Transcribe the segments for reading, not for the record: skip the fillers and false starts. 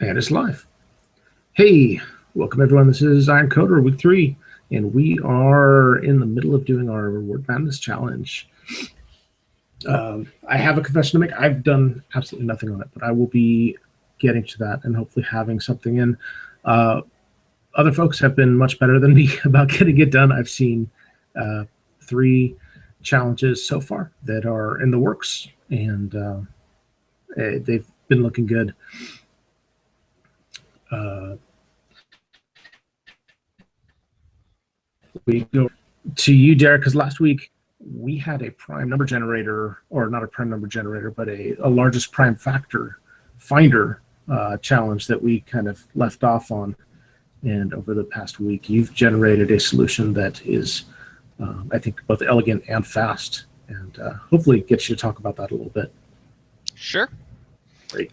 And it's live. Hey, welcome everyone. This is Iron Coder week 3, and we are in the middle of doing our Word Madness challenge. I have a confession to make. I've done absolutely nothing on it, but I will be getting to that and hopefully having something in. Other folks have been much better than me about getting it done. I've seen 3 challenges so far that are in the works, and they've been looking good. We go to you, Derek, because last week we had a prime number generator, or not a prime number generator, but a largest prime factor finder challenge that we kind of left off on. And over the past week, you've generated a solution that is, I think, both elegant and fast, and hopefully gets you to talk about that a little bit. Sure. Great.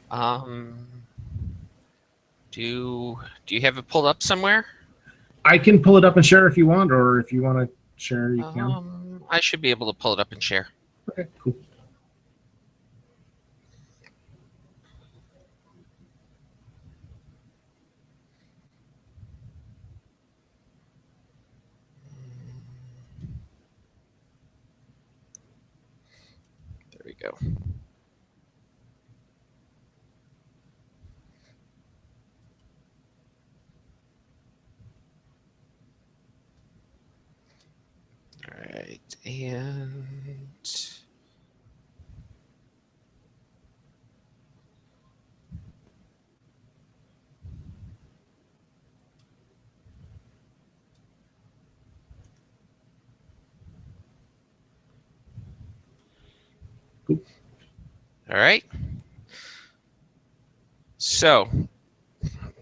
Do you have it pulled up somewhere? I can pull it up and share if you want, or if you want to share, you can. I should be able to pull it up and share. Okay, cool. There we go. All right, and Cool. All right. So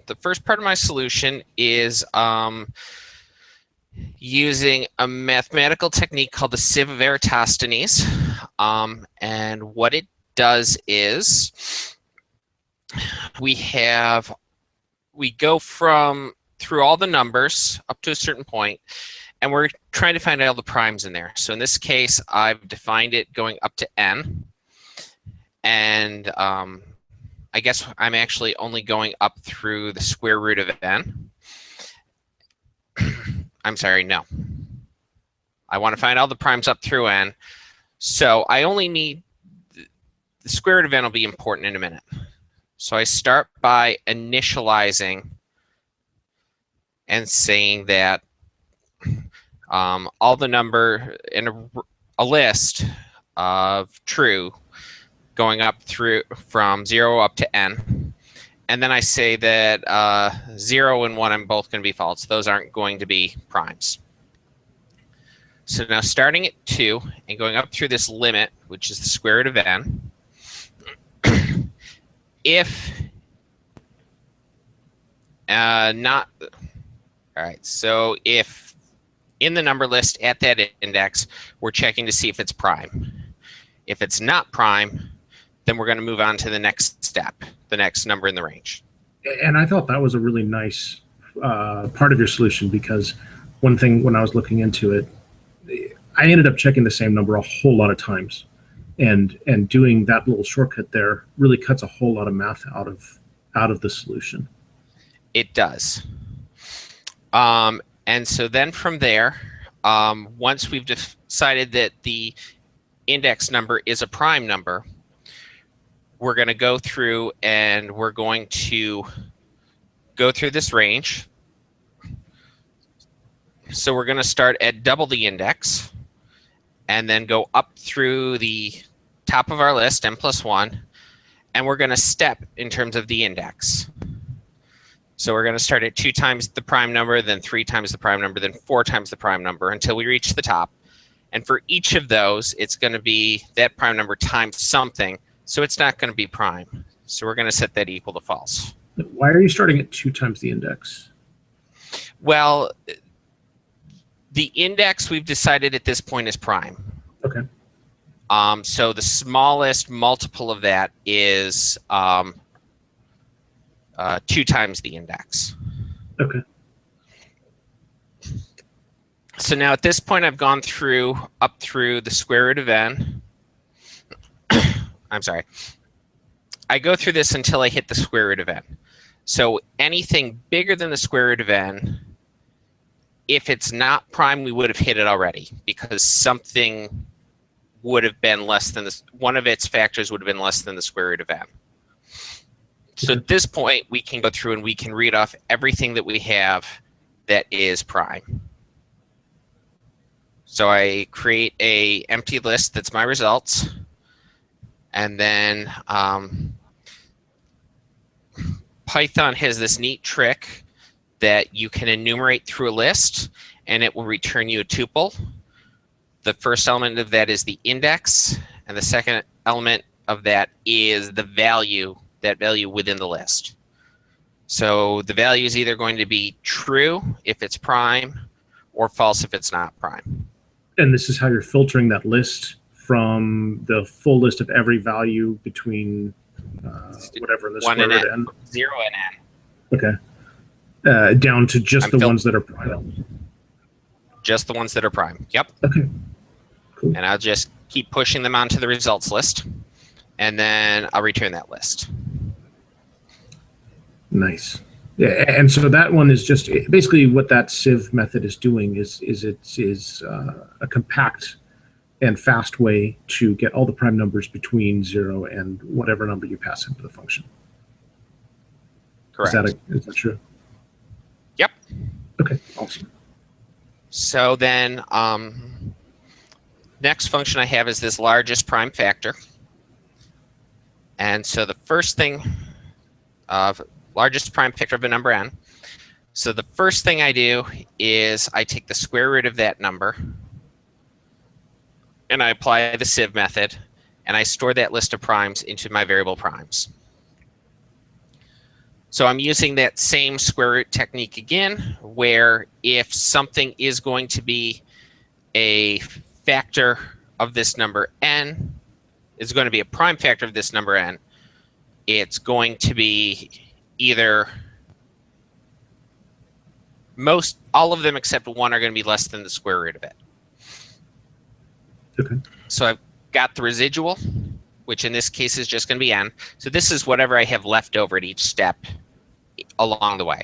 the first part of my solution is using a mathematical technique called the sieve of Eratosthenes. And what it does is we go through all the numbers up to a certain point, and we're trying to find out all the primes in there. So in this case, I've defined it going up to n. And I guess I'm actually only going up through the square root of n. I'm sorry, no. I want to find all the primes up through n. So I only need, the square root of n will be important in a minute. So I start by initializing and saying that all the number in a list of true going up through from 0 up to n. And then I say that 0 and 1 are both going to be false. Those aren't going to be primes. So now starting at 2 and going up through this limit, which is the square root of n, if not, all right, so if in the number list at that index, we're checking to see if it's prime. If it's not prime, then we're going to move on to the next step, the next number in the range. And I thought that was a really nice part of your solution, because one thing when I was looking into it, I ended up checking the same number a whole lot of times, and doing that little shortcut there really cuts a whole lot of math out of the solution. It does. And so then from there, once we've decided that the index number is a prime number, we're going to go through and we're going to go through this range. So we're going to start at double the index and then go up through the top of our list, n plus 1, and we're going to step in terms of the index. So we're going to start at 2 times the prime number, then 3 times the prime number, then 4 times the prime number until we reach the top. And for each of those, it's going to be that prime number times something. So it's not going to be prime. So we're going to set that equal to false. Why are you starting at 2 times the index? Well, the index we've decided at this point is prime. Okay. So the smallest multiple of that is 2 times the index. Okay. So now at this point, I've gone up through the square root of n. I'm sorry. I go through this until I hit the square root of n. So anything bigger than the square root of n, if it's not prime, we would have hit it already because something would have been less than this. One of its factors would have been less than the square root of n. So at this point, we can go through and we can read off everything that we have that is prime. So I create a empty list that's my results. And then Python has this neat trick that you can enumerate through a list and it will return you a tuple. The first element of that is the index, and the second element of that is the value, that value within the list. So the value is either going to be true if it's prime or false if it's not prime. And this is how you're filtering that list from the full list of every value between whatever the square root n. 0 and n. Okay. Down to just the ones that are prime. Just the ones that are prime. Yep. Okay. Cool. And I'll just keep pushing them onto the results list, and then I'll return that list. Nice. Yeah, and so that one is just basically what that sieve method is doing is a compact and fast way to get all the prime numbers between 0 and whatever number you pass into the function. Correct. Is that true? Yep. Okay, awesome. So then next function I have is this largest prime factor. And so the first thing of largest prime factor of a number n. So the first thing I do is I take the square root of that number and I apply the sieve method and I store that list of primes into my variable primes. So I'm using that same square root technique again, where if something is going to be a factor of this number n, is going to be a prime factor of this number n, it's going to be either all of them except one are going to be less than the square root of it. Okay. So I've got the residual, which in this case is just going to be n. So this is whatever I have left over at each step along the way.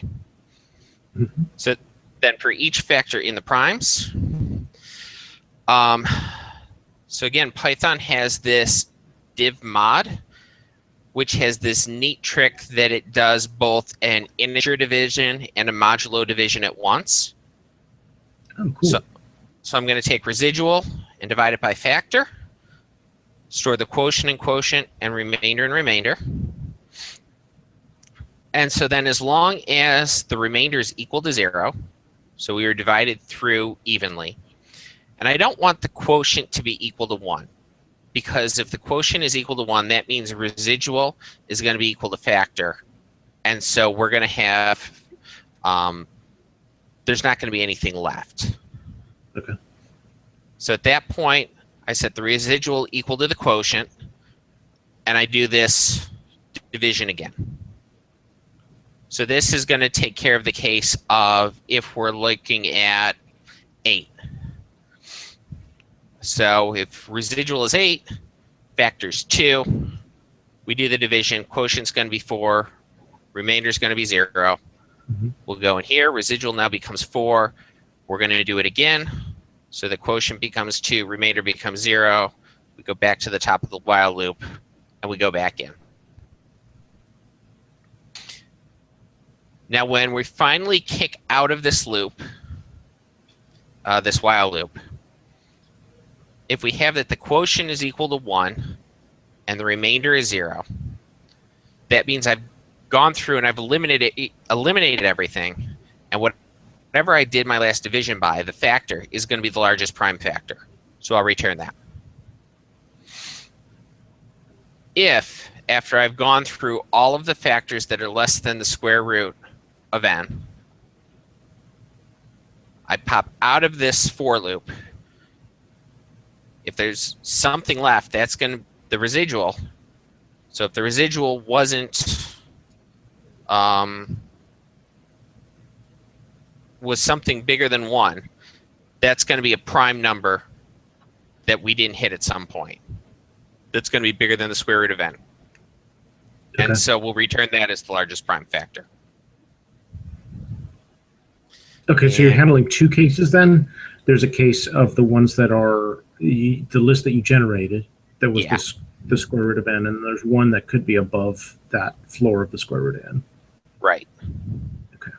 Mm-hmm. So then for each factor in the primes, so again, Python has this div mod, which has this neat trick that it does both an integer division and a modulo division at once. Oh, cool. So I'm going to take residual and divide it by factor, store the quotient in quotient, and remainder in remainder. And so then as long as the remainder is equal to 0, so we are divided through evenly, and I don't want the quotient to be equal to 1. Because if the quotient is equal to 1, that means residual is going to be equal to factor. And so we're going to have, there's not going to be anything left. Okay. So at that point, I set the residual equal to the quotient, and I do this division again. So this is going to take care of the case of if we're looking at 8. So if residual is 8, factor's 2, we do the division, quotient's going to be 4, remainder's going to be 0. Mm-hmm. We'll go in here, residual now becomes 4, we're going to do it again, so the quotient becomes 2, remainder becomes 0, we go back to the top of the while loop, and we go back in. Now when we finally kick out of this loop, this while loop, if we have that the quotient is equal to 1 and the remainder is 0, that means I've gone through and I've eliminated everything, and whatever I did my last division by, the factor is going to be the largest prime factor. So I'll return that. If, after I've gone through all of the factors that are less than the square root of n, I pop out of this for loop, if there's something left, that's going to the residual. So if the residual wasn't was something bigger than 1, that's going to be a prime number that we didn't hit at some point. That's going to be bigger than the square root of n. Okay. And so we'll return that as the largest prime factor. Okay, so you're And handling two cases then. There's a case of the ones that are the list that you generated that was yeah, the square root of n, and there's one that could be above that floor of the square root of n. right. Okay.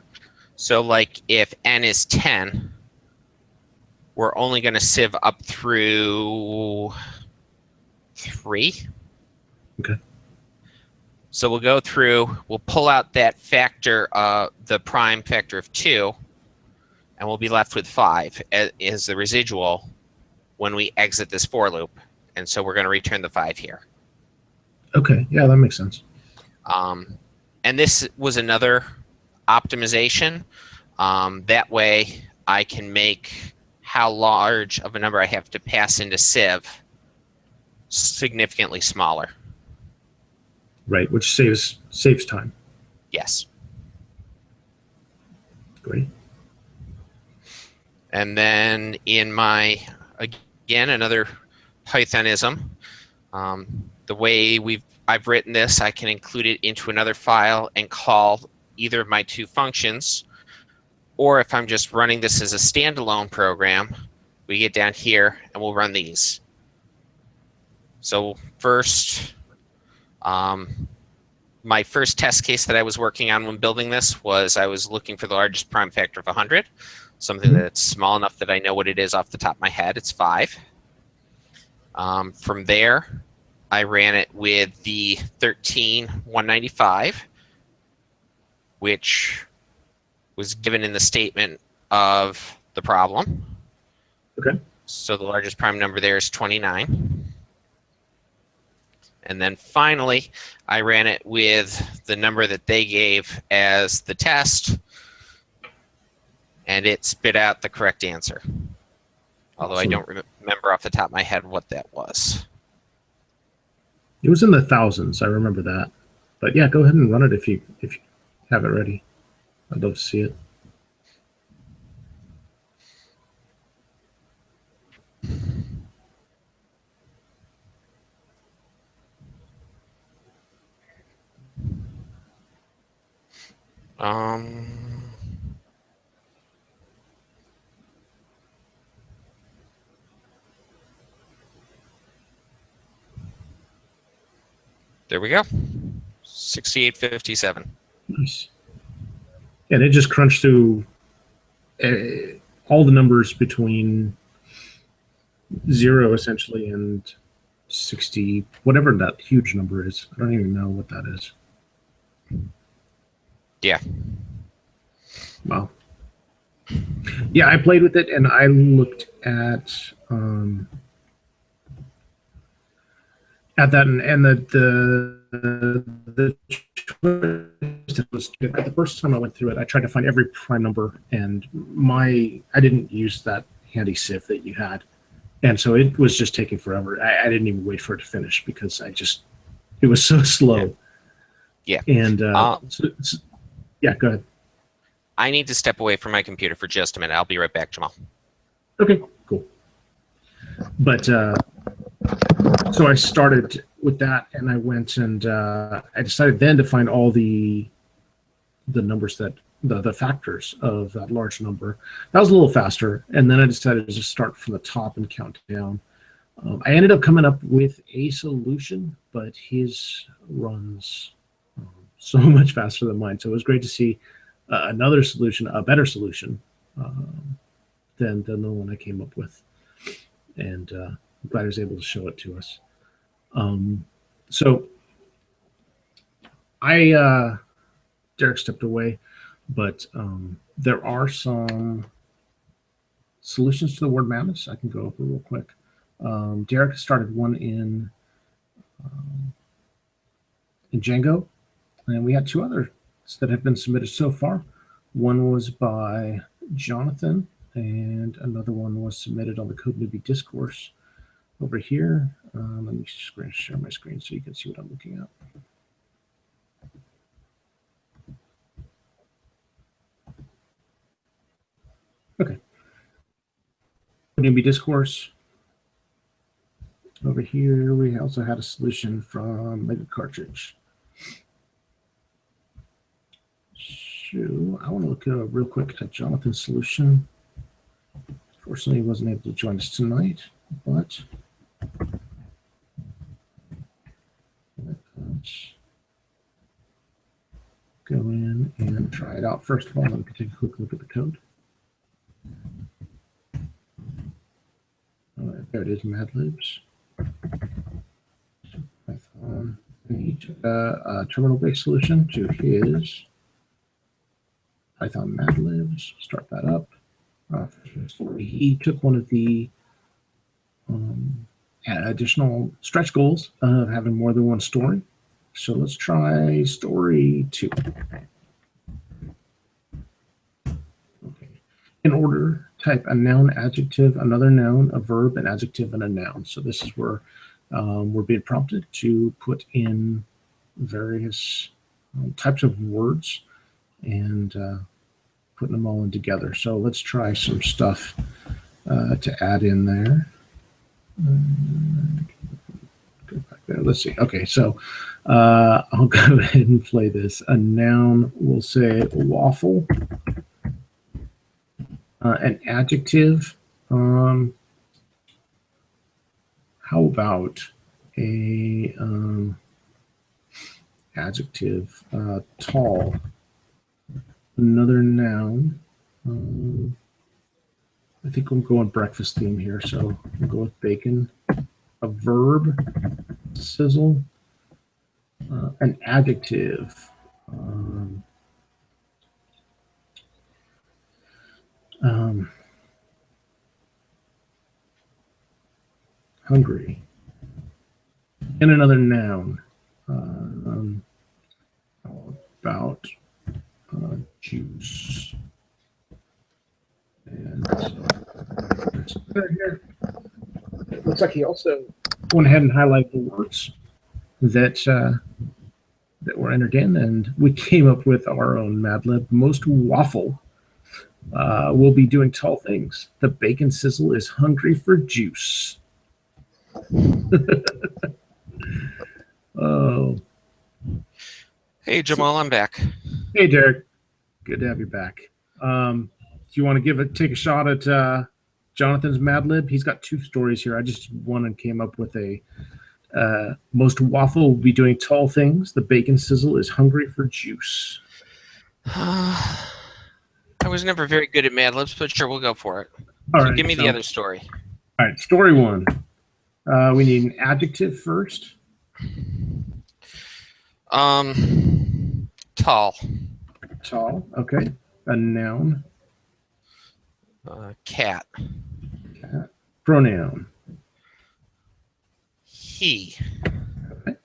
So like if n is 10, we're only going to sieve up through 3. Okay. So we'll go through, we'll pull out that factor, the prime factor of 2, and we'll be left with 5 as the residual when we exit this for loop. And so we're going to return the 5 here. Okay, yeah, that makes sense. And this was another optimization. That way I can make how large of a number I have to pass into sieve significantly smaller. Right, which saves time. Yes. Great. And then in my, again, another Pythonism, the way I've written this, I can include it into another file and call either of my two functions. Or if I'm just running this as a standalone program, we get down here and we'll run these. So first, my first test case that I was working on when building this was I was looking for the largest prime factor of 100, something that's small enough that I know what it is off the top of my head. It's 5. From there, I ran it with the 13195, which was given in the statement of the problem. Okay. So the largest prime number there is 29. And then finally, I ran it with the number that they gave as the test, and it spit out the correct answer. Although Awesome. I don't remember off the top of my head what that was. It was in the thousands. I remember that. But yeah, go ahead and run it if you have it ready. I'd love to see it. There we go. 6857. Nice. And it just crunched through all the numbers between 0 essentially and 60, whatever that huge number is. I don't even know what that is. Yeah. Wow. Yeah, I played with it and I looked at that and the was the first time I went through it, I tried to find every prime number, and I didn't use that handy sieve that you had, and so it was just taking forever. I didn't even wait for it to finish because it was so slow. Yeah. And yeah, go ahead. I need to step away from my computer for just a minute. I'll be right back, Jamal. Okay, cool. But so I started with that, and I went and I decided then to find all the numbers that the factors of that large number. That was a little faster, and then I decided to just start from the top and count down. I ended up coming up with a solution, but his runs so much faster than mine. So it was great to see another solution, a better solution than the one I came up with, and I'm glad I was able to show it to us. So Derek stepped away, but there are some solutions to the word madness I can go over real quick. Derek started one in Django, and we had 2 others that have been submitted so far. One was by Jonathan, and another one was submitted on the Code Newbie Discourse over here. Let me share my screen so you can see what I'm looking at. Okay. Newbie Discourse. Over here, we also had a solution from Mega Cartridge. I want to look real quick at Jonathan's solution. Fortunately, he wasn't able to join us tonight, but let's go in and try it out. First of all, let me take a quick look at the code. All right, there it is, Mad Libs. Python. And he took a terminal-based solution to his Python Mad Libs. Start that up. He took one of the additional stretch goals of having more than one story. So let's try story 2. Okay. In order, type a noun, adjective, another noun, a verb, an adjective, and a noun. So this is where we're being prompted to put in various types of words and putting them all in together. So let's try some stuff to add in there. Go back there. Let's see. Okay, so I'll go ahead and play this. A noun, we'll say waffle. An adjective, how about a adjective, tall. Another noun, I think we'll go on breakfast theme here, so we'll go with bacon. A verb, sizzle. An adjective, hungry. And another noun, how about juice. And so here. It looks like he also went ahead and highlighted the words that that were entered in, and we came up with our own Mad Lib. Most waffle will be doing tall things. The bacon sizzle is hungry for juice. Oh. Hey, Jamal, I'm back. Hey, Derek. Good to have you back. Do you want to take a shot at Jonathan's Mad Lib? He's got 2 stories here. I just one and came up with a most waffle will be doing tall things. The bacon sizzle is hungry for juice. I was never very good at Mad Libs, but sure, we'll go for it. All so right, give me the other story. All right, story 1. We need an adjective first. Tall. Tall, okay. A noun. Cat. Cat. Pronoun. He. Okay.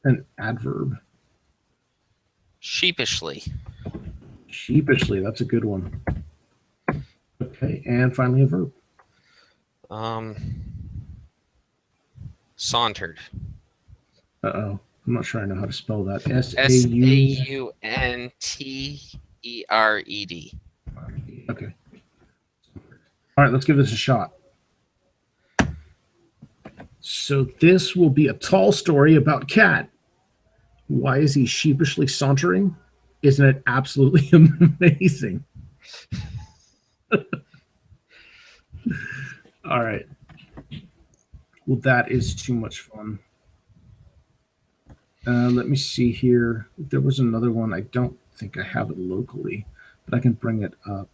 An adverb. Sheepishly. Sheepishly, that's a good one. Okay, and finally a verb. Sauntered. Uh-oh. I'm not sure I know how to spell that. Sauntered. Okay. All right, let's give this a shot. So this will be a tall story about Cat. Why is he sheepishly sauntering? Isn't it absolutely amazing? All right. Well, that is too much fun. Let me see here. There was another one. I don't think I have it locally, but I can bring it up.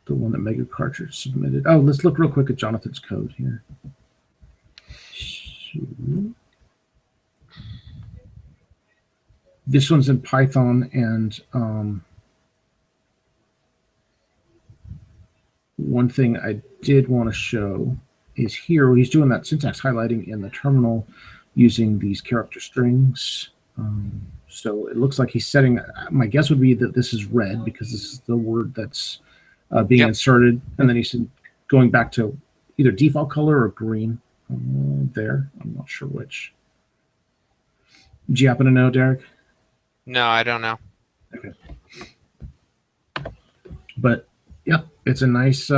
The one that Mega Cartridge submitted. Oh, let's look real quick at Jonathan's code here. So, this one's in Python, and one thing I did want to show is here he's doing that syntax highlighting in the terminal using these character strings. So it looks like he's setting, my guess would be that this is red because this is the word that's being inserted, and then he's going back to either default color or green there. I'm not sure which. Do you happen to know, Derek? No, I don't know. Okay. But yeah, it's a nice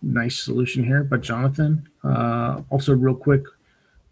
nice solution here. But Jonathan, also real quick,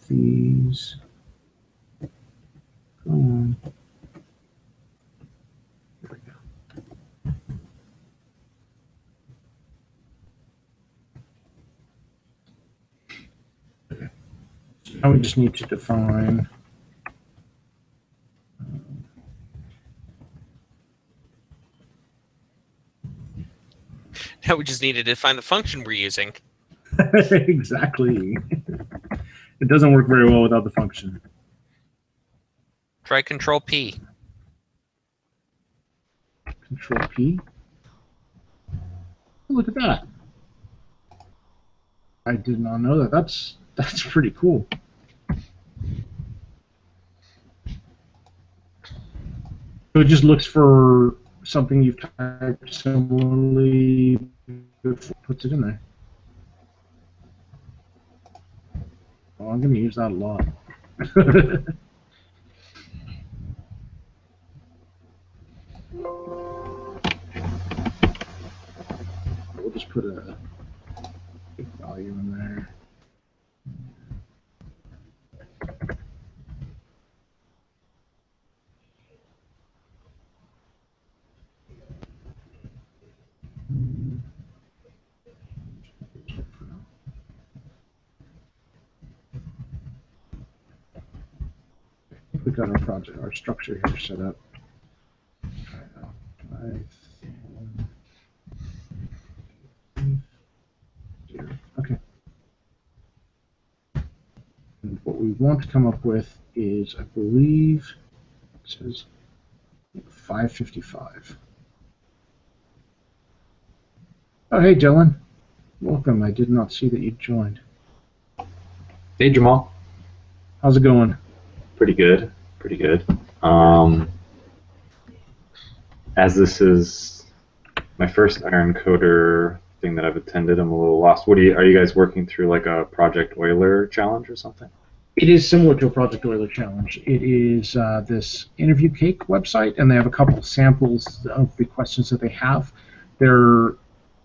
Fees. Come on. There we go. Okay. So now we just need to define. Now we just need to define the function we're using. Exactly. It doesn't work very well without the function. Try Control P. Control P. Oh, look at that. I did not know that. That's pretty cool. So it just looks for something you've typed similarly before, puts it in there. Oh, I'm going to use that a lot. We'll just put a big value in there. We've got our project, our structure here set up. Okay. And what we want to come up with is, I believe, it says 555. Oh, hey, Dylan. Welcome. I did not see that you joined. Hey, Jamal. How's it going? Pretty good. Pretty good. As this is my first Iron Coder thing that I've attended, I'm a little lost. Are you guys working through like a Project Euler challenge or something? It is similar to a Project Euler challenge. It is this interview cake website, and they have a couple of samples of the questions that they have. They're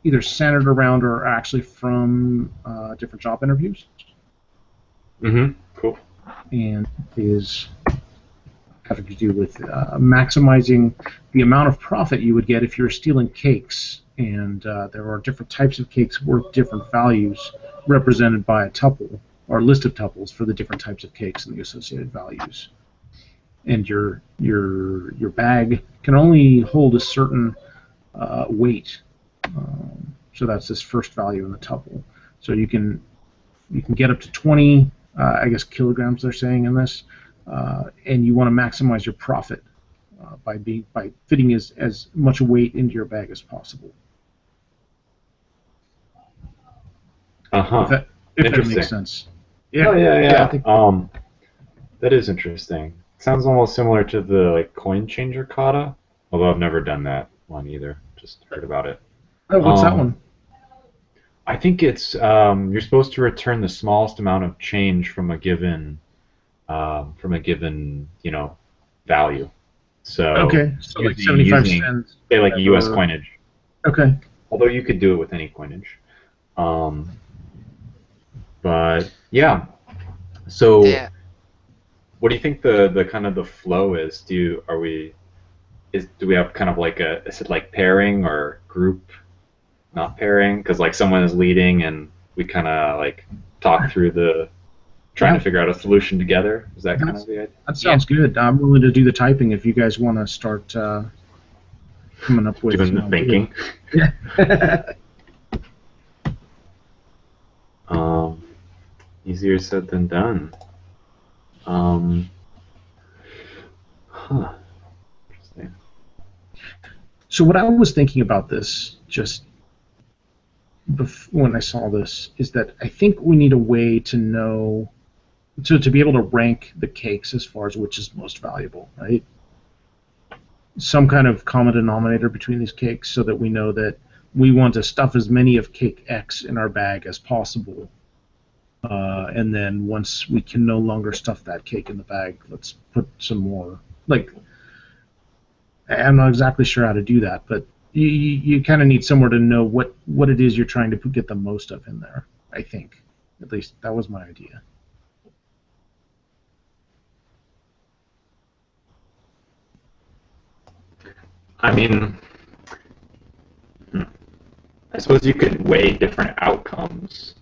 either centered around or actually from different job interviews. Mm-hmm. Cool. And is having to do with maximizing the amount of profit you would get if you're stealing cakes. And there are different types of cakes worth different values represented by a tuple or list of tuples for the different types of cakes and the associated values. And your bag can only hold a certain weight. So that's this first value in the tuple. So you can get up to 20, I guess, kilograms they're saying in this, and you want to maximize your profit by fitting as much weight into your bag as possible. Uh-huh. If that makes sense. Yeah. Oh, yeah. I think that is interesting. Sounds almost similar to the like coin changer kata, although I've never done that one either. Just heard about it. Oh, what's that one? I think it's you're supposed to return the smallest amount of change from a given value. So okay, so like 75 cents. Say like U.S. coinage. Okay. Although you could do it with any coinage. But yeah. So what do you think the kind of the flow is? Do we have kind of like is it like pairing or group not pairing? Because like someone is leading and we kind of like talk through trying to figure out a solution together. Is that kind of the idea? That sounds good. I'm willing to do the typing if you guys want to start coming up with doing the thinking. Yeah. Easier said than done. Interesting. So what I was thinking about this just when I saw this is that I think we need a way to know, to be able to rank the cakes as far as which is most valuable, right? Some kind of common denominator between these cakes so that we know that we want to stuff as many of cake X in our bag as possible. And then once we can no longer stuff that cake in the bag, let's put some more. Like, I'm not exactly sure how to do that, but you kind of need somewhere to know what it is you're trying to get the most of in there, I think. At least that was my idea. I mean, I suppose you could weigh different outcomes.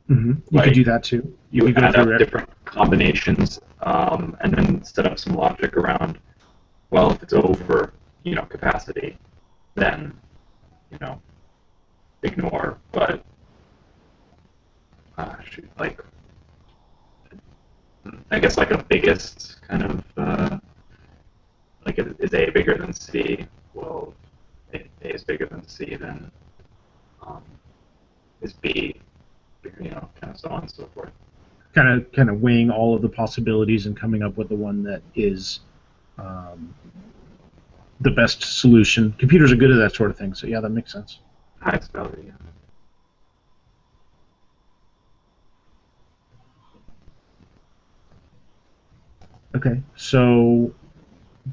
You Like, could do that too. You could go add up through different combinations, and then set up some logic around, well, if it's over, capacity, then, ignore. But, like, I guess like a biggest kind of, like, is A bigger than C? Well, if A is bigger than C, then is B bigger, kind of so on and so forth. Kind of weighing all of the possibilities and coming up with the one that is the best solution. Computers are good at that sort of thing, so yeah, that makes sense. Highest value, yeah. Okay, so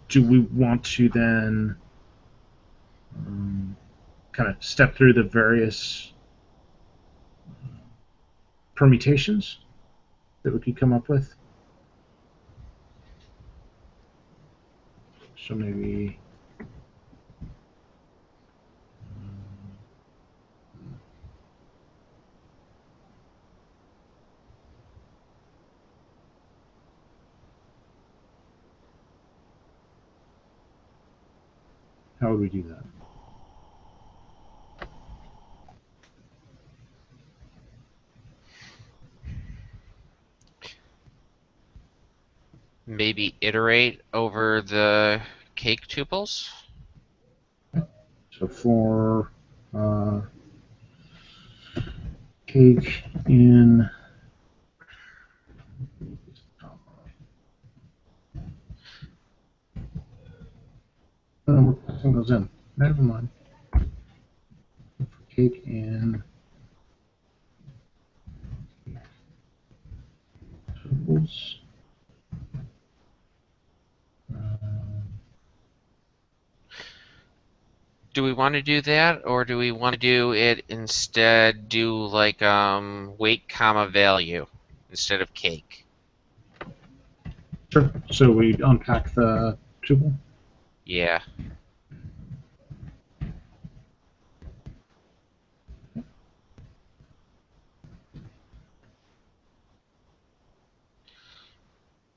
do we want to then kind of step through the various permutations that we could come up with? So maybe how would we do that? Maybe iterate over the cake tuples? So for cake in we're passing those in. Never mind. For cake in tuples. Do we want to do that, or do we want to do it instead, do like weight comma value instead of cake? Sure. So we unpack the tuple. Yeah.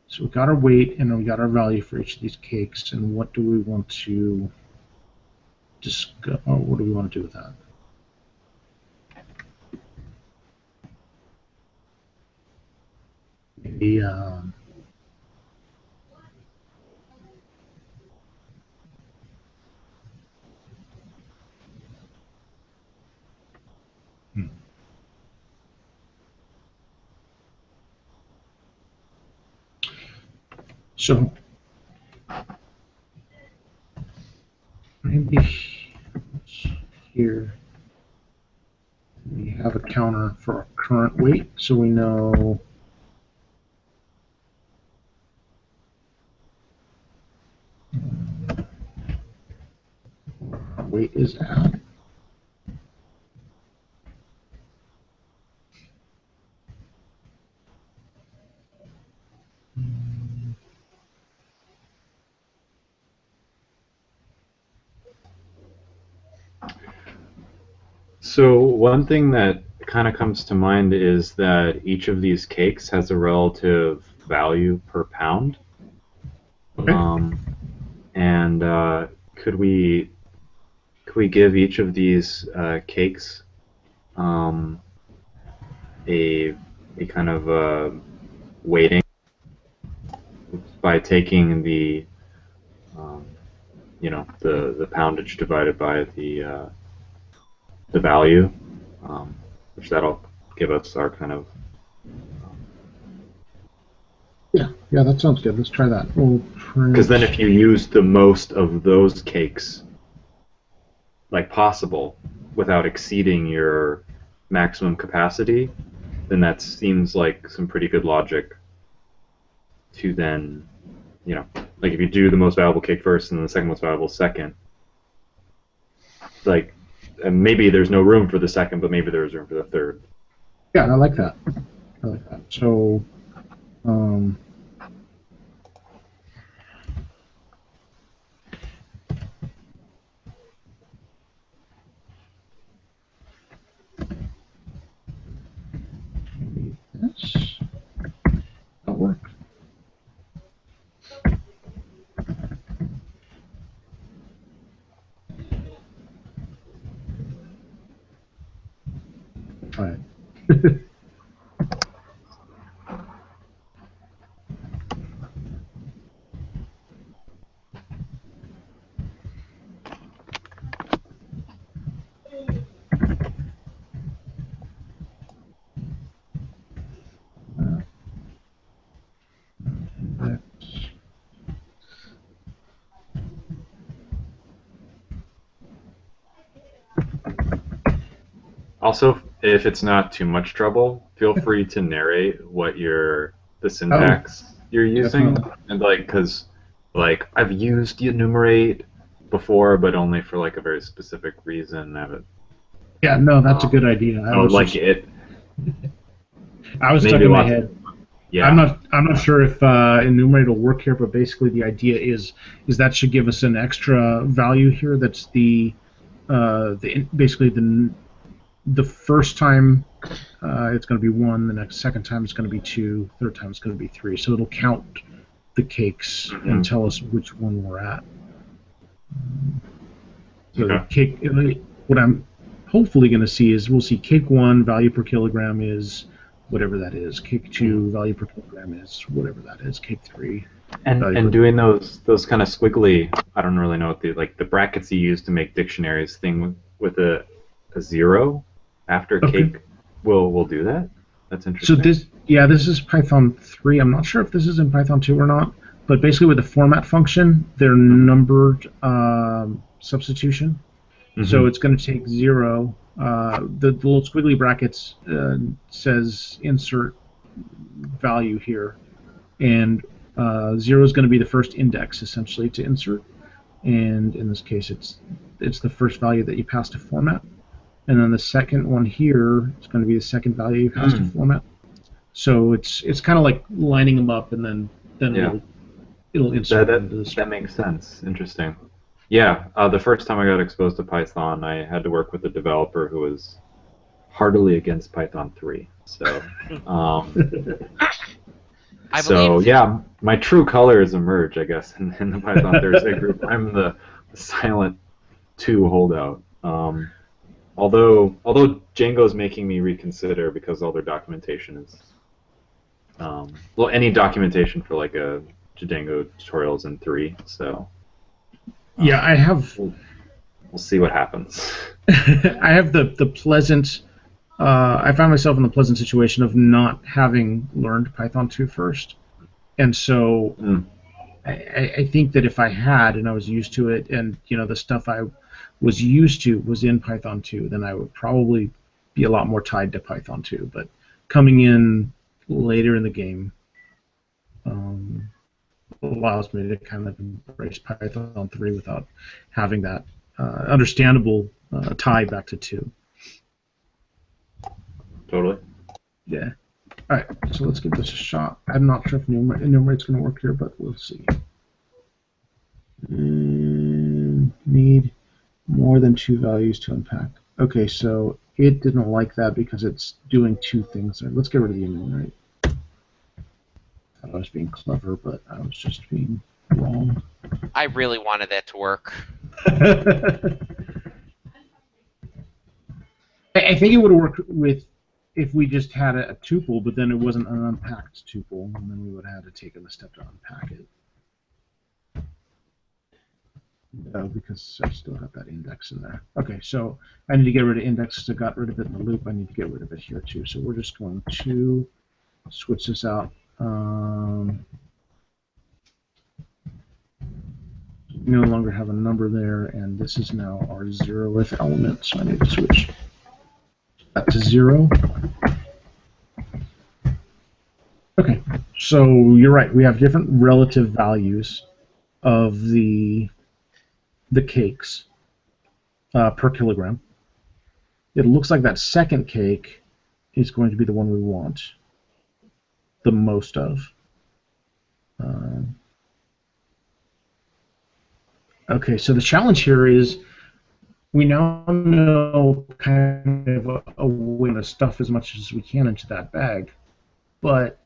So we got our weight and we got our value for each of these cakes, and what do we want to discuss? Or what do we want to do with that? Maybe so maybe here we have a counter for our current weight, so we know where our weight is at. So one thing that kind of comes to mind is that each of these cakes has a relative value per pound. Okay. And could we give each of these cakes a kind of weighting by taking the the poundage divided by the value, which that'll give us our kind of Yeah, that sounds good. Let's try that. Because then if you use the most of those cakes like possible without exceeding your maximum capacity, then that seems like some pretty good logic to then, like if you do the most valuable cake first and then the second most valuable second, like maybe there's no room for the second, but maybe there's room for the third. Yeah, I like that. So, That'll work. All right. Also, if it's not too much trouble, feel free to narrate what the syntax you're using, definitely. and because I've used enumerate before, but only for like a very specific reason. Yeah, no, that's a good idea. I was like it. I was stuck Maybe in my lots- head. Yeah. I'm not sure if enumerate will work here, but basically the idea is that should give us an extra value here. That's basically the first time it's going to be 1, the second time it's going to be 2, third time it's going to be 3. So it'll count the cakes and tell us which one we're at. So Okay. the cake, what I'm hopefully going to see is we'll see cake 1 value per kilogram is whatever that is. Cake 2 value per kilogram is whatever that is. Cake 3. And doing those kind of squiggly, I don't really know what the brackets you use to make dictionaries thing with a 0 after cake will do that. That's interesting. So this is Python 3. I'm not sure if this is in Python 2 or not, but basically with the format function, they're numbered substitution. So it's going to take 0. The little squiggly brackets says insert value here, and 0 is going to be the first index essentially to insert, and in this case it's the first value that you pass to format, and then the second one here is going to be the second value you pass to format. So it's kind of like lining them up, and then it'll insert into the string. That makes sense. Interesting. Yeah, the first time I got exposed to Python, I had to work with a developer who was heartily against Python 3. So, yeah, my true colors emerge, I guess, in the Python Thursday group. I'm the silent 2 holdout. Although Django's making me reconsider because all their documentation is, any documentation for like a Django tutorials in 3. So. Yeah, I have. We'll see what happens. I have the pleasant. I found myself in the pleasant situation of not having learned Python 2 first, and so I think that if I had and I was used to it, and the stuff I was used to was in Python 2, then I would probably be a lot more tied to Python 2. But coming in later in the game allows me to kind of embrace Python 3 without having that understandable tie back to 2. Totally. Yeah. All right, so let's give this a shot. I'm not sure if enumerate's going to work here, but we'll see. Need more than 2 values to unpack. Okay, so it didn't like that because it's doing 2 things there. Let's get rid of the enumerate. I was being clever, but I was just being wrong. I really wanted that to work. I think it would have worked if we just had a tuple, but then it wasn't an unpacked tuple, and then we would have had to take the step to unpack it. Because I still have that index in there. Okay, so I need to get rid of index. So I got rid of it in the loop. I need to get rid of it here too. So we're just going to switch this out. No longer have a number there, and this is now our 0th element. So I need to switch that to 0. Okay, so you're right. We have different relative values of the cakes per kilogram. It looks like that second cake is going to be the one we want the most of. Okay, so the challenge here is we now know kind of a way to stuff as much as we can into that bag. but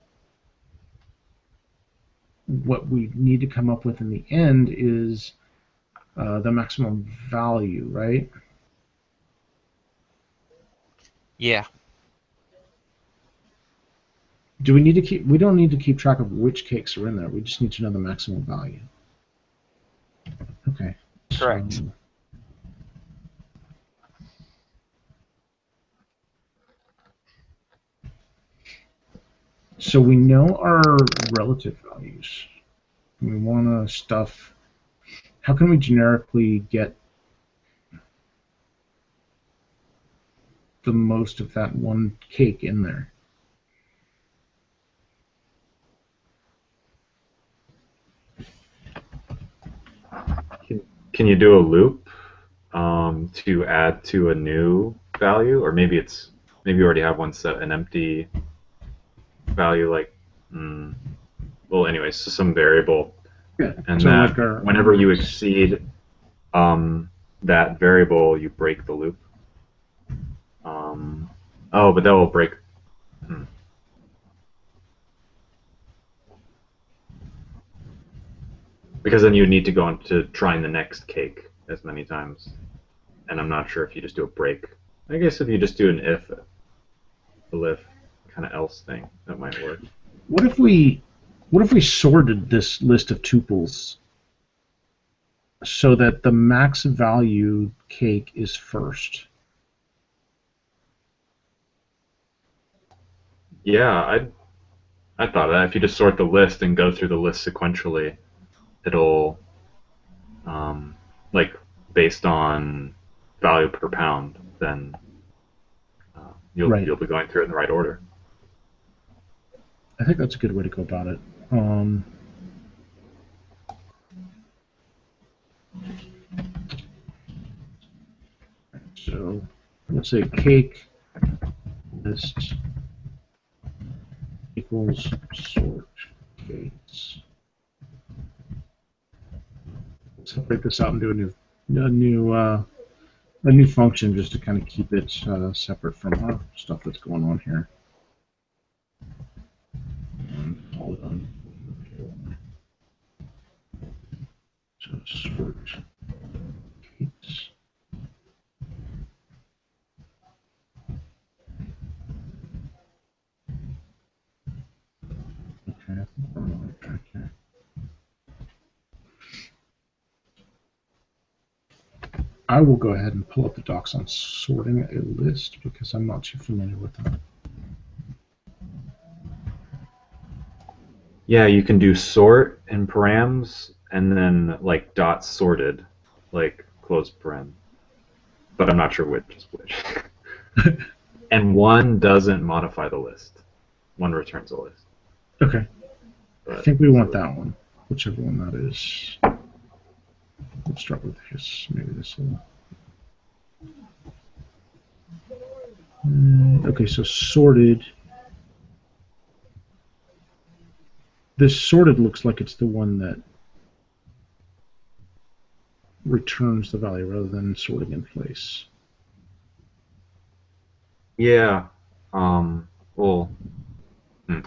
what we need to come up with in the end is the maximum value, right? Yeah. Do we need to keep? We don't need to keep track of which cakes are in there. We just need to know the maximum value. Okay. Correct. So we know our relative values. We want to stuff. How can we generically get the most of that one cake in there? Can you do a loop to add to a new value, or maybe you already have one set, an empty value, like well, anyways, so some variable, Yeah. and So that like whenever you exceed that variable, you break the loop. Oh, but that will break. Because then you need to go into trying the next cake as many times. And I'm not sure if you just do a break. I guess if you just do an if, kind of else thing, that might work. What if we sorted this list of tuples so that the max value cake is first? Yeah, I thought of that. If you just sort the list and go through the list sequentially, it'll like based on value per pound, then you'll be going through it in the right order. I think that's a good way to go about it. So let's say cake list equals sort cakes. Separate this out and do a new function just to kind of keep it separate from our stuff that's going on here. And all done. So sort cakes. Okay. Okay. I will go ahead and pull up the docs on sorting a list because I'm not too familiar with them. Yeah, you can do sort in params and then like dot sorted, like close paren. But I'm not sure which is which. And one doesn't modify the list. One returns a list. Okay. But, I think we want that one, whichever one that is. Let's start with his. Maybe this one. Okay, so sorted. This sorted looks like it's the one that returns the value rather than sorting in place. Yeah. Well,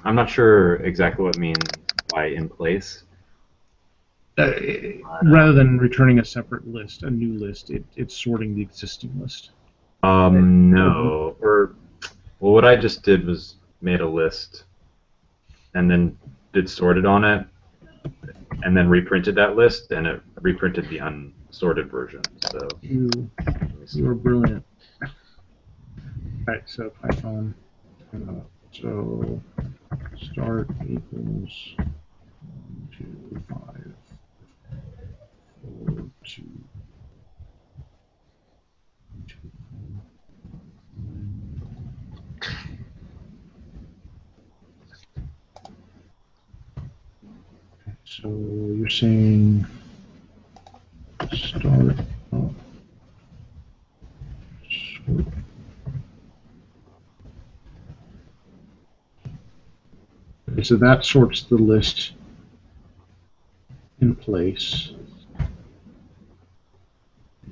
I'm not sure exactly what it means by in place. Rather than returning a separate list, a new list, it's sorting the existing list. No. Well, what I just did was made a list and then did sorted on it and then reprinted that list and it reprinted the unsorted version. So You were brilliant. All right, so Python. So start equals 1, 2, 5, 4, 2, 2, 4. So you're saying start up, sort. Okay, so that sorts the list in place.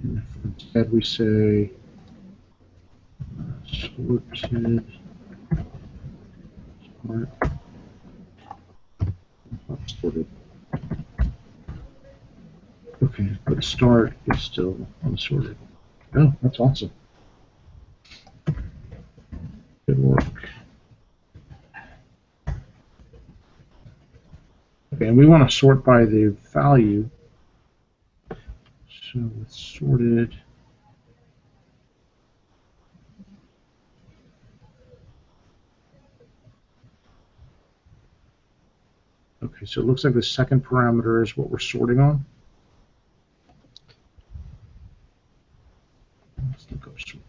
And if instead we say sorted Sort. Not sorted. Okay, but start is still unsorted. Oh, that's awesome. Good work. Okay, and we want to sort by the value. So it's sorted. Okay, so it looks like the second parameter is what we're sorting on. Let's look up sorted.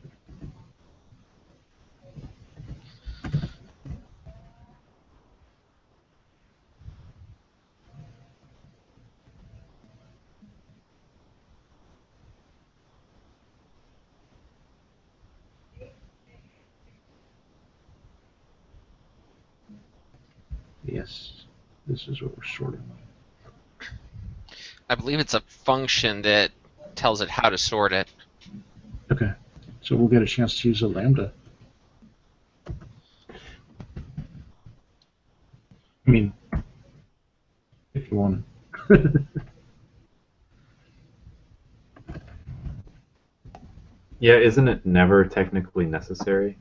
Yes, this is what we're sorting on. I believe it's a function that tells it how to sort it. Okay, so we'll get a chance to use a lambda. I mean, if you want to. Yeah, isn't it never technically necessary?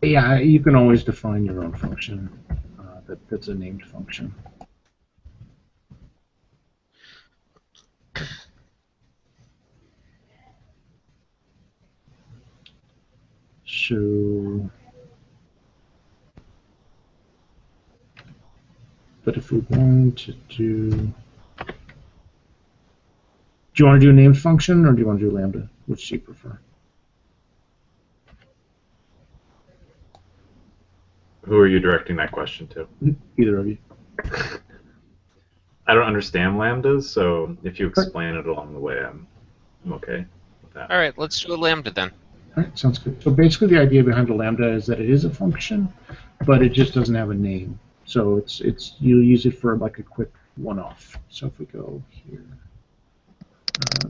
Yeah, you can always define your own function that's a named function. So, but if we want to do you want to do a named function or do you want to do lambda? Which do you prefer? Who are you directing that question to? Either of you. I don't understand lambdas, so if you explain it along the way, I'm okay with that. All right, let's do a lambda then. All right, sounds good. So basically the idea behind a lambda is that it is a function, but it just doesn't have a name. So it's you use it for like a quick one-off. So if we go here,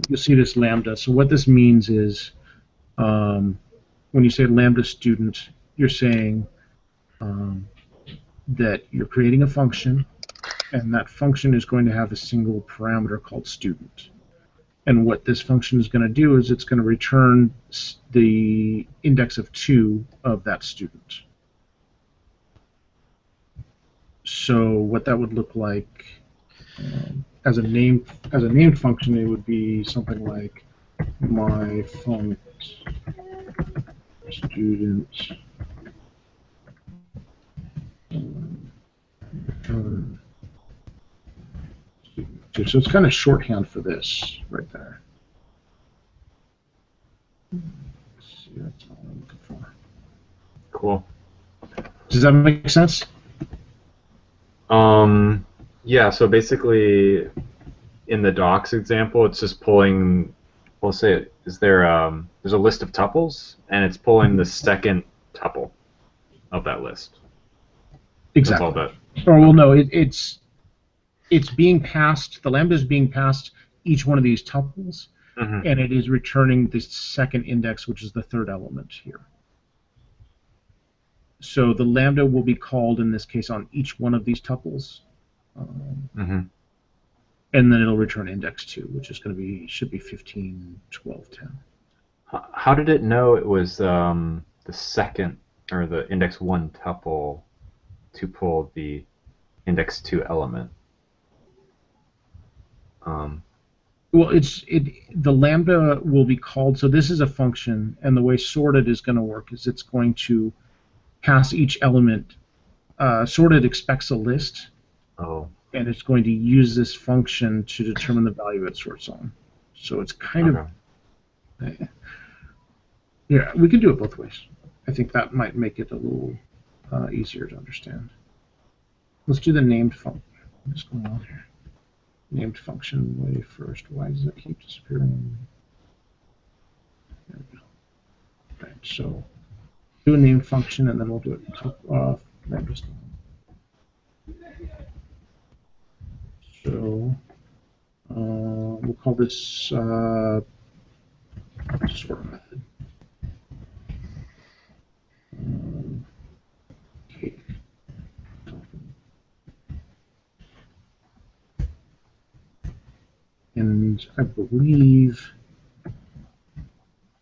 you'll see this lambda. So what this means is when you say lambda student, you're saying that you're creating a function, and that function is going to have a single parameter called student. And what this function is going to do is it's going to return the index of 2 of that student. So what that would look like as a named function, it would be something like my funct student. So it's kind of shorthand for this right there. Let's see, that's all I'm looking for. Cool. Does that make sense? Yeah, so basically in the docs example, it's just pulling, we'll say, is there, there's a list of tuples, and it's pulling the second tuple of that list. Exactly. That's all that. Or well, no, it's being passed. The lambda is being passed each one of these tuples, and it is returning the second index, which is the third element here. So the lambda will be called in this case on each one of these tuples, and then it'll return index 2, which is going to be should be 15, 12, 10. How did it know it was the second or the index 1 tuple to pull the index 2 element? Well, the lambda will be called. So this is a function, and the way sorted is going to work is it's going to pass each element. Sorted expects a list, and it's going to use this function to determine the value it sorts on. So it's kind of yeah. We can do it both ways. I think that might make it a little easier to understand. Let's do the named function. What's going on here? Named function way first. Why does it keep disappearing? There we go. Right, so do a named function and then we'll do it lambda. So we'll call this sort method. Okay. And I believe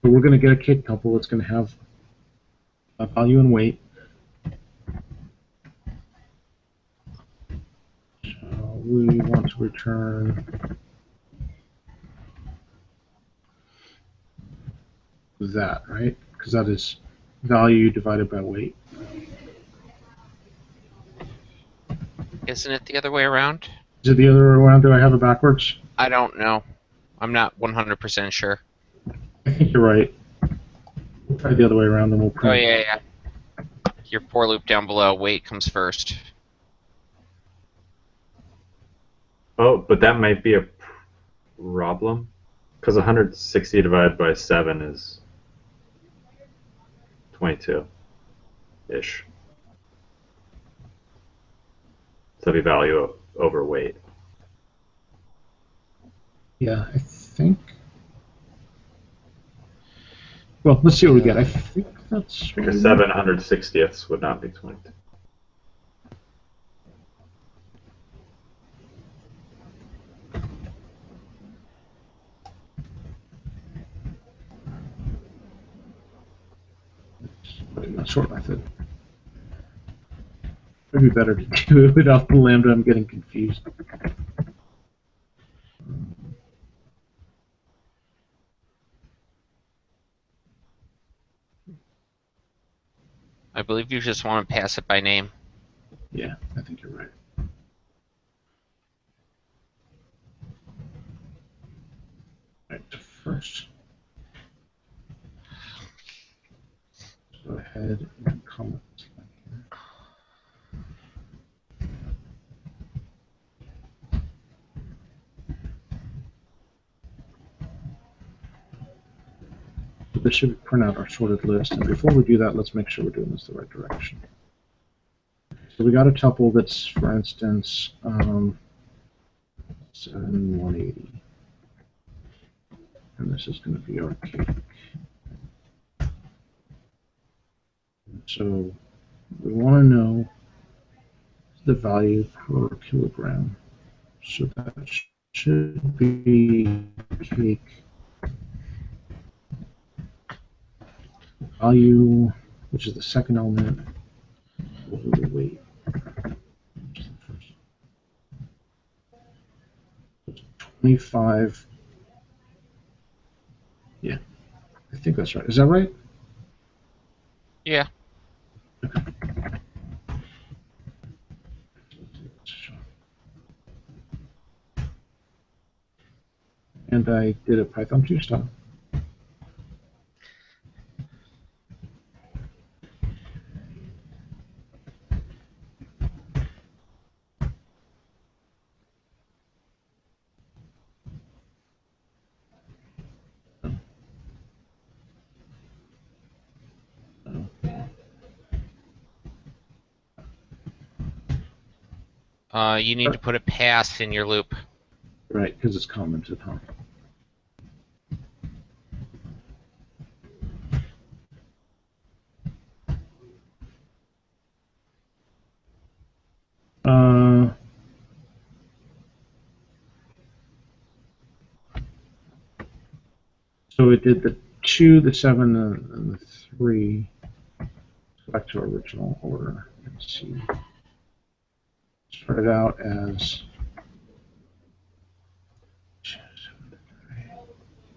we're going to get a cake tuple that's going to have a value and weight. So we want to return that, right? Because that is value divided by weight. Isn't it the other way around? Is it the other way around? Do I have it backwards? I don't know. I'm not 100% sure. I think you're right. We'll try the other way around, and we'll print. Oh, yeah. Your for loop down below, weight comes first. Oh, but that might be a problem, because 160 divided by 7 is 22-ish. So that'd be value over weight. Yeah, I think. Well, let's see what we get. I think that's. Because 7/160ths would not be 22. A short method. It'd be better to do it without the lambda. I'm getting confused. I believe you just want to pass it by name. Yeah, I think you're right. Right, first. Go ahead and comment. This should print out our sorted list. And before we do that, let's make sure we're doing this the right direction. So we got a tuple that's, for instance, 7/180. And this is going to be our cake. So we want to know the value per kilogram. So that should be cake value, which is the second element, over the weight. 25. Yeah, I think that's right. Is that right? Yeah. Okay. And I did a Python 2 style. You need to put a pass in your loop. Right, because it's commented, huh? So it did the 2, the 7, and the 3. Back to our original order. Let's see. Started out as.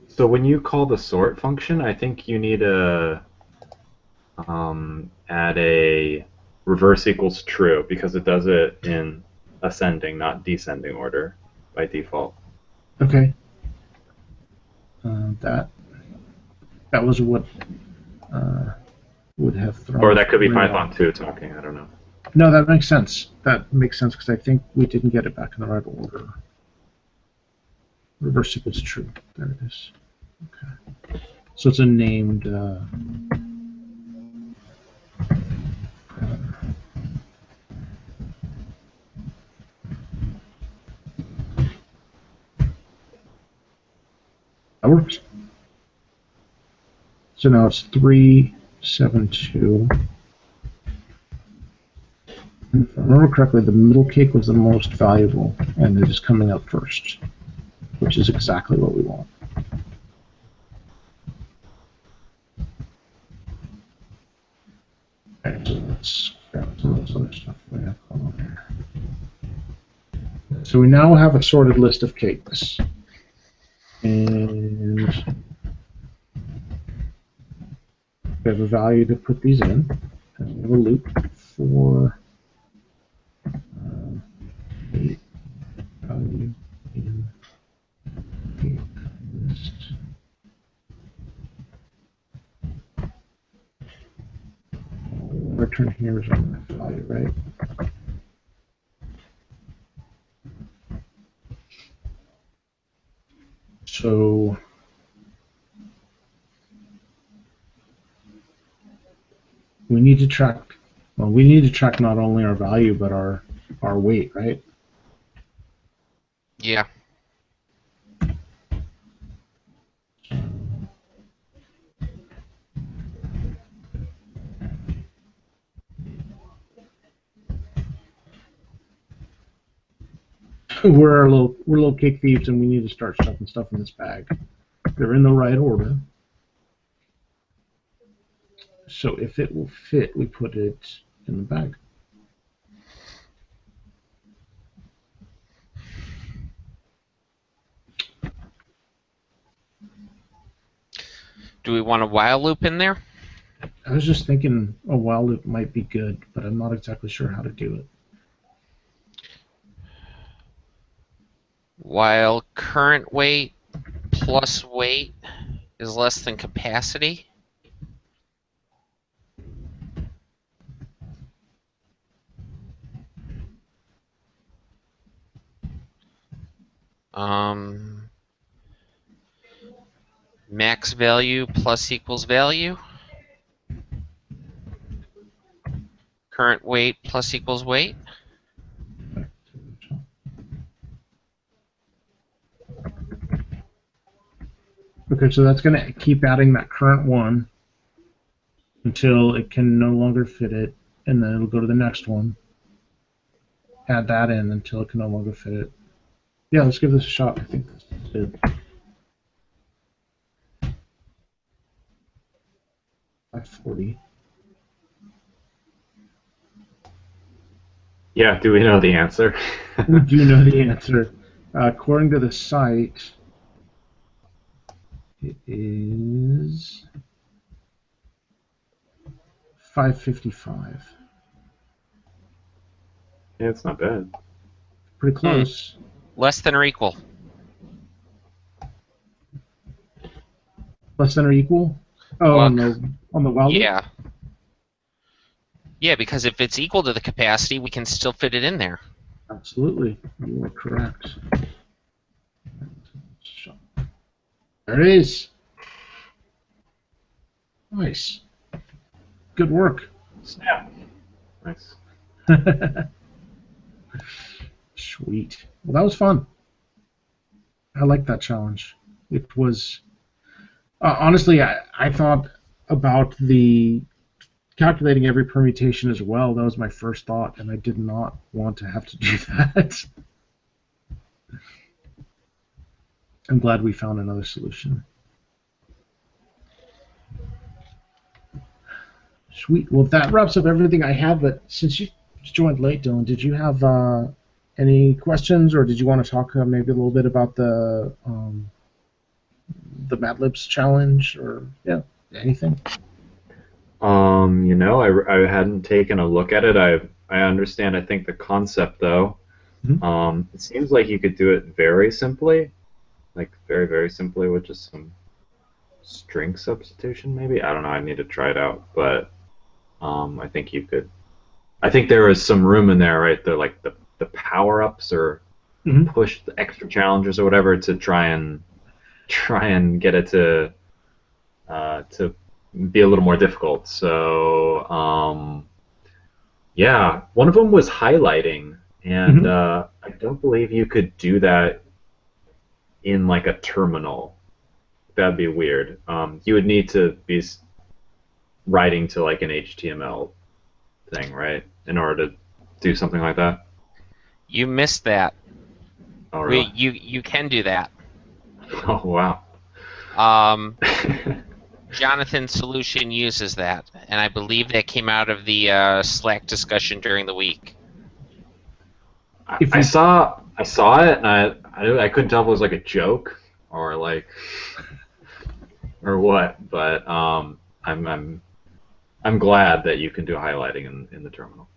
So when you call the sort function, I think you need to add a reverse equals true, because it does it in ascending, not descending order by default. Okay. That was what would have thrown. Or that could be right Python off. 2 talking, I don't know. No, that makes sense. That makes sense because I think we didn't get it back in the right order. Reverse equals true. There it is. Okay. So it's a named. That works. So now it's 372. And if I remember correctly, the middle cake was the most valuable, and it is coming up first. which is exactly what we want. Okay, so let's grab some of this other stuff we have going on here. So we now have a sorted list of cakes. And we have a value to put these in. And we have a loop for a value in cake list. Return here is on that value, right? So we need to track, well, we need to track not only our value, but our weight, right? Yeah. We're little cake thieves, and we need to start stuffing stuff in this bag. They're in the right order. So if it will fit, we put it in the bag. Do we want a while loop in there? I was just thinking a while loop might be good, but I'm not exactly sure how to do it. While current weight plus weight is less than capacity. Max value plus equals value. Current weight plus equals weight. Okay, so that's going to keep adding that current one until it can no longer fit it, and then it'll go to the next one. Add that in until it can no longer fit it. Yeah, let's give this a shot. I think this is it. 540. Yeah, do we know the answer? We do know the answer. According to the site, it is 555. Yeah, it's not bad. Pretty close. Less than or equal. Less than or equal? Oh, Well, on the well loop? yeah. Yeah, because if it's equal to the capacity, we can still fit it in there. Absolutely. You are correct. There it is. Nice. Good work. Snap. Nice. Sweet. Well, that was fun. I liked that challenge. It was honestly, I thought about the calculating every permutation as well. That was my first thought, and I did not want to have to do that. I'm glad we found another solution. Sweet. Well, that wraps up everything I had, but since you joined late, Dylan, did you have any questions, or did you want to talk maybe a little bit about the Mad Libs challenge, or anything? I hadn't taken a look at it. I understand, I think, the concept, though. Mm-hmm. It seems like you could do it very simply, like very, very simply with just some string substitution, maybe? I don't know, I need to try it out, but I think you could. I think there is some room in there, right? The power-ups or push the extra challenges or whatever to try and get it to be a little more difficult. So yeah, one of them was highlighting, and I don't believe you could do that in like a terminal. That'd be weird. You would need to be writing to like an HTML thing, right, in order to do something like that. You missed that. Oh, really? You can do that. Oh wow. Um, Jonathan's solution uses that, and I believe that came out of the Slack discussion during the week. If I you saw it, and I couldn't tell if it was like a joke or like or what, but I'm glad that you can do highlighting in the terminal.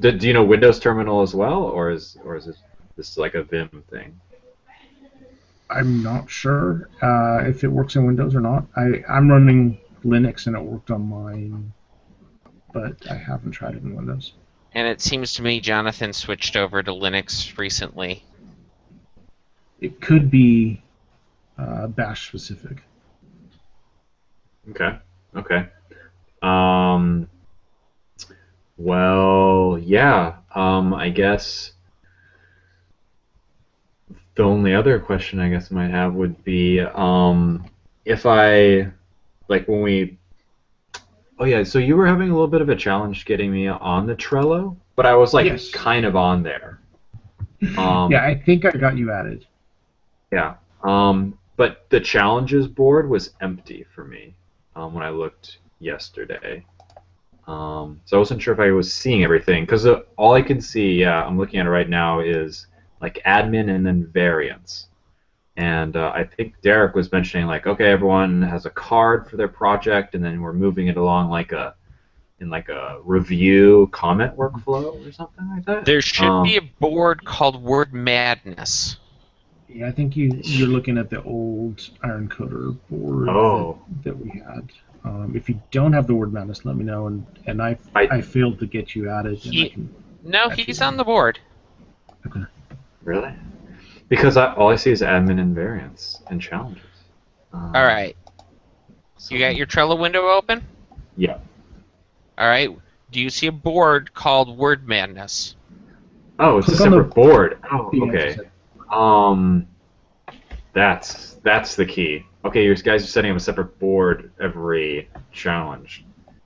Do you know Windows Terminal as well, or is this like a Vim thing? I'm not sure if it works in Windows or not. I'm running Linux and it worked on mine, but I haven't tried it in Windows. And it seems to me Jonathan switched over to Linux recently. It could be Bash specific. Okay. Okay. Um, well, yeah. I guess the only other question I guess I might have would be if I like when we. Oh yeah, so you were having a little bit of a challenge getting me on the Trello, but I was like Yes. kind of on there. Yeah, I think I got you added. Yeah. But the challenges board was empty for me when I looked yesterday. So I wasn't sure if I was seeing everything because all I can see, yeah, I'm looking at it right now is like admin and then variants. And I think Derek was mentioning like, okay, everyone has a card for their project, and then we're moving it along like a review comment workflow or something like that. There should be a board called Word Madness. Yeah, I think you're looking at the old Iron Coder board that we had. If you don't have the Word Madness, let me know, and I failed to get you added. He's on the board. Okay. Really? Because all I see is admin and variants and challenges. All right. You got your Trello window open? Yeah. All right. Do you see a board called Word Madness? Oh, it's a separate board. Oh, okay. That's the key. Okay, you guys are setting up a separate board every challenge.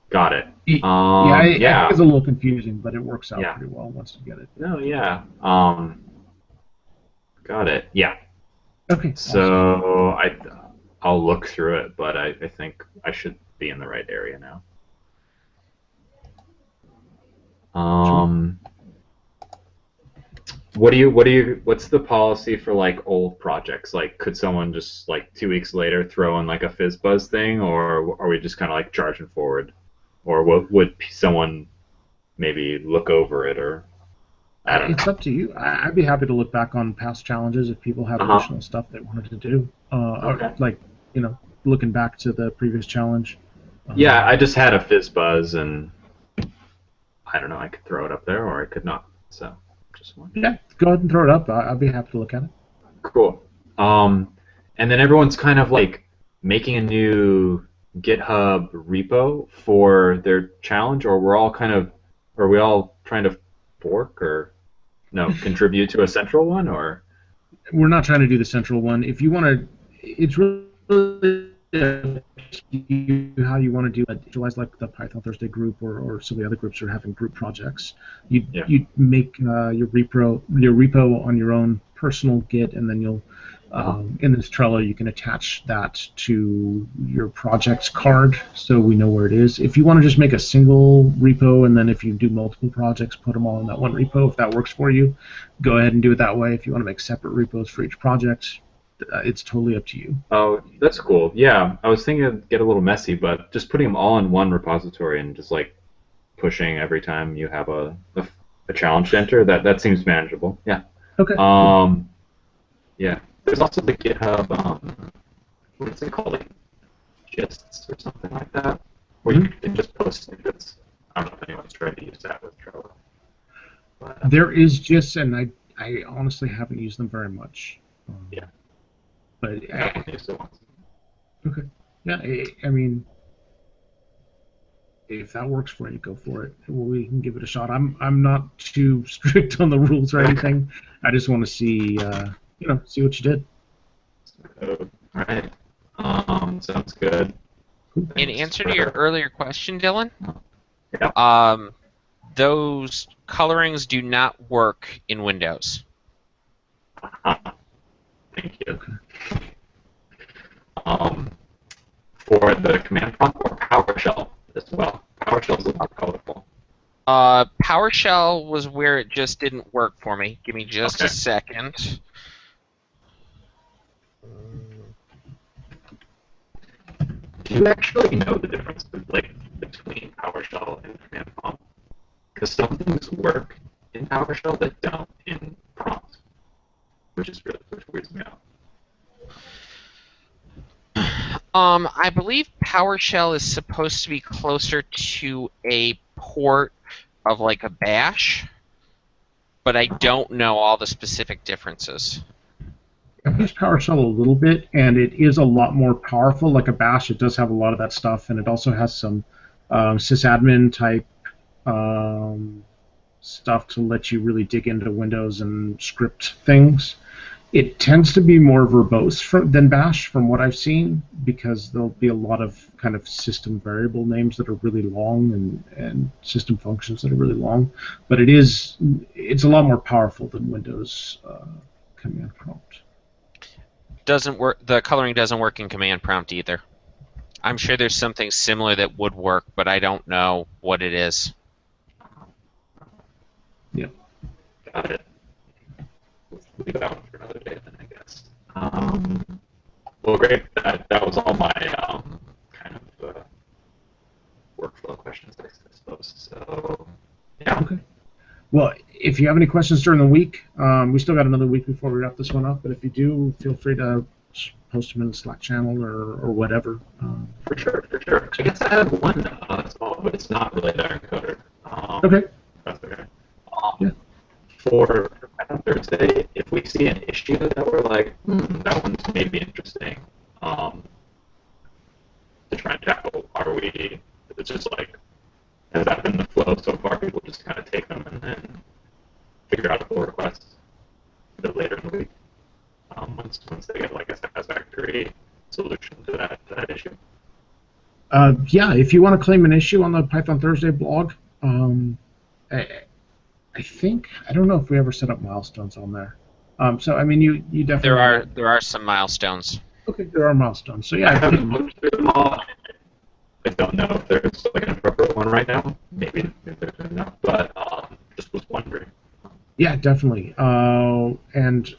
Got it. I think it's a little confusing, but it works out pretty well once you get it. No, yeah. Got it. Yeah. Okay. So awesome. I'll look through it, but I think I should be in the right area now. What's the policy for like old projects? Like, could someone just like 2 weeks later throw in like a FizzBuzz thing, or are we just kind of like charging forward? Or would someone maybe look over it, or I don't know. It's up to you. I'd be happy to look back on past challenges if people have additional stuff they wanted to do. Okay. Like, looking back to the previous challenge. Yeah, I just had a FizzBuzz, and I don't know. I could throw it up there, or I could not. So just one. Yeah, go ahead and throw it up. I'd be happy to look at it. Cool. And then everyone's kind of like making a new GitHub repo for their challenge, or are we all trying to fork or no contribute to a central one, or we're not trying to do the central one. If you want to, it's really how you want to do it. Utilize like the Python Thursday group or some of the other groups are having group projects. You make your repo on your own personal Git, and then you'll in this Trello you can attach that to your project's card so we know where it is. If you want to just make a single repo, and then if you do multiple projects, put them all in that one repo, if that works for you, go ahead and do it that way. If you want to make separate repos for each project, it's totally up to you. Oh, that's cool. Yeah, I was thinking it'd get a little messy, but just putting them all in one repository and just like pushing every time you have a challenge to enter, that seems manageable. Yeah. Okay. Yeah. There's also the GitHub, what is it called, like gists or something like that, where you can just post snippets. I don't know if anyone's tried to use that with Trello. But, there is gists, and I honestly haven't used them very much. Yeah. But okay. Yeah, I mean, if that works for you, go for it. We can give it a shot. I'm not too strict on the rules or anything. I just want to see see what you did. All right. Sounds good. In answer to your earlier question, Dylan, yeah. Those colorings do not work in Windows. Thank you. For the command prompt or PowerShell as well. PowerShell is a lot colorful. PowerShell was where it just didn't work for me. Give me just a second. Do you actually know the difference between PowerShell and command prompt? Because some things work in PowerShell that don't in prompt, which weirds me out. I believe PowerShell is supposed to be closer to a port of like a bash, but I don't know all the specific differences. I've used PowerShell a little bit, and it is a lot more powerful. Like a bash, it does have a lot of that stuff, and it also has some sysadmin type stuff to let you really dig into Windows and script things. It tends to be more verbose than Bash, from what I've seen, because there'll be a lot of kind of system variable names that are really long and system functions that are really long. But it's a lot more powerful than Windows command prompt. Doesn't work. The coloring doesn't work in command prompt either. I'm sure there's something similar that would work, but I don't know what it is. Yeah. Got it. Let's leave that one for another day then, I guess. Well, great. That was all my kind of workflow questions, I suppose. So, yeah. Okay. Well, if you have any questions during the week, we still got another week before we wrap this one up. But if you do, feel free to post them in the Slack channel or whatever. For sure. I guess I have one small, but it's not really that encoder. Okay. That's okay. Yeah. For Thursday, if we see an issue that we're like, that one's maybe interesting to try and tackle, it's just like, has that been the flow so far? People just kind of take them and then figure out a pull request a bit later in the week once they get like a satisfactory solution to that issue. Yeah, if you want to claim an issue on the Python Thursday blog, I think, I don't know if we ever set up milestones on there. So I mean, you definitely there are some milestones. Okay, there are milestones. So yeah, I haven't looked through them all. I don't know if there's like an appropriate one right now. Maybe there's enough, but just was wondering. Yeah, definitely. And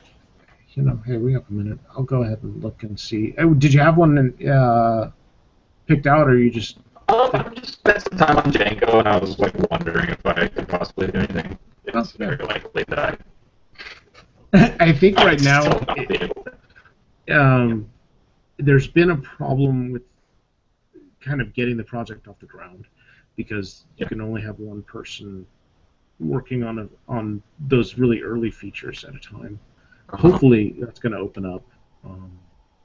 hey, we have a minute. I'll go ahead and look and see. Did you have one picked out, or you just? I just spent some time on Django, and I was like wondering if I could possibly do anything. It's very likely that I think right now still not be able to. there's been a problem with kind of getting the project off the ground because you can only have one person working on those really early features at a time. Hopefully that's going to open up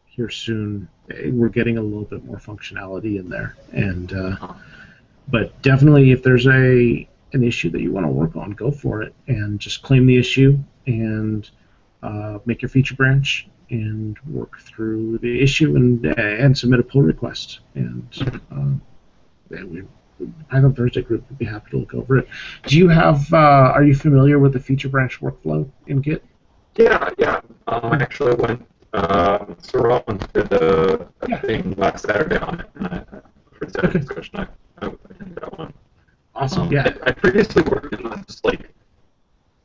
here soon. We're getting a little bit more functionality in there, and but definitely if there's an issue that you want to work on, go for it and just claim the issue and make your feature branch and work through the issue and submit a pull request. And Python Thursday group would be happy to look over it. Do you have? Are you familiar with the feature branch workflow in Git? Yeah. I actually went. Sorrel went to the thing last Saturday on it, and for Saturday's discussion, I think that one. Awesome. I previously worked in this like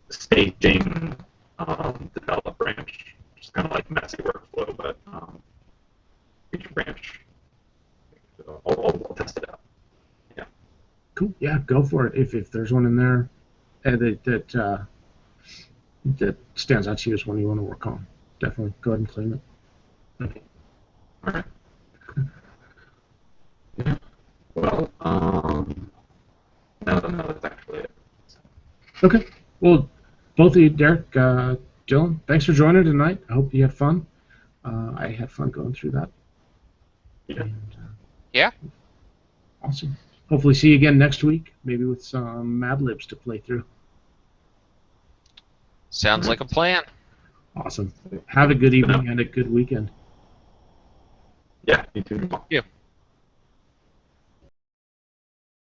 staging develop branch, just kind of like messy workflow, but feature branch. I'll test it out. Yeah. Cool. Yeah, go for it. If there's one in there that stands out to you as one you want to work on, definitely go ahead and claim it. Okay. All right. Yeah. Well, no, that's actually it. Okay. Well, both of you, Derek, Dylan, thanks for joining tonight. I hope you had fun. I had fun going through that. Yeah. And, Yeah. Awesome. Hopefully see you again next week, maybe with some Mad Libs to play through. Sounds like a plan. Awesome. Have a good evening and a good weekend. Yeah, you too. Yeah.